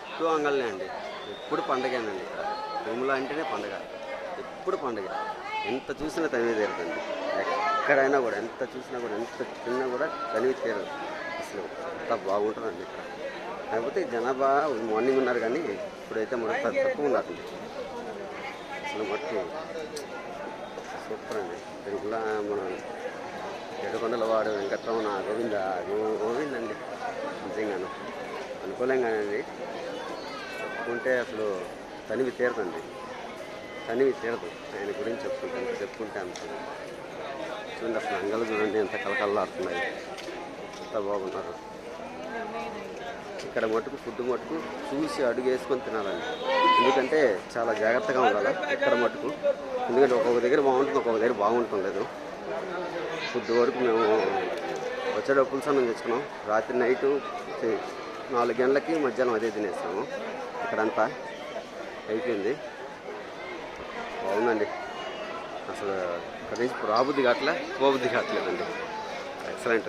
చుట్టూ అంగళ్ళే అండి. ఎప్పుడు పండగేనండి ఇక్కడ. తిరుమల అంటేనే పండగ. ఎప్పుడు పండగ. ఎంత చూసినా తనివి తీరదండి. ఎక్కడైనా కూడా ఎంత చూసినా కూడా ఎంత తిన్నా కూడా తనివి తీరదు. అసలు అంత బాగుంటుందండి ఇక్కడ. కాకపోతే జనాభా మార్నింగ్ ఉన్నారు కానీ ఇప్పుడైతే మనకు తక్కువ ఉన్నారండి. అసలు మట్టు సూపర్ అండి. తిరుమల మన ఏడుకొండల వాడు వెంకటరమణ గోవింద గోవిందండి. నిజంగాను అనుకోలేం కానీ చెప్పుకుంటే అసలు తనివి తీరదండి. తనివి తీరదు. ఆయన గురించి చెప్పుకుంటే ఎంత చెప్పుకుంటే అంత. చూడండి అసలు అంగళ్ళు చూడండి ఎంత కలకల్లాడుతున్నాయి. ఎంత బాగున్నారు. ఇక్కడ మటుకు ఫుడ్ మటుకు చూసి అడుగు వేసుకొని తినాలండి. ఎందుకంటే చాలా జాగ్రత్తగా ఉండాలి ఇక్కడ మటుకు. ఎందుకంటే ఒక్కొక్క దగ్గర బాగుంటుంది, ఒక్కొక్క దగ్గర బాగుంటుంది లేదు. ఫుడ్ వరకు మేము వచ్చేటప్పుడు పులుసన్నం తెచ్చుకున్నాం. రాత్రి నైటు 4 గంటలకి మధ్యాహ్నం అదే తినేస్తాము. ఇక్కడంతా అయిపోయింది. బాగుందండి. అసలు ఇక్కడ నుంచి రాబుద్ది కావట్లే, పోబుద్ది కావట్లేదండి. ఎక్సలెంట్.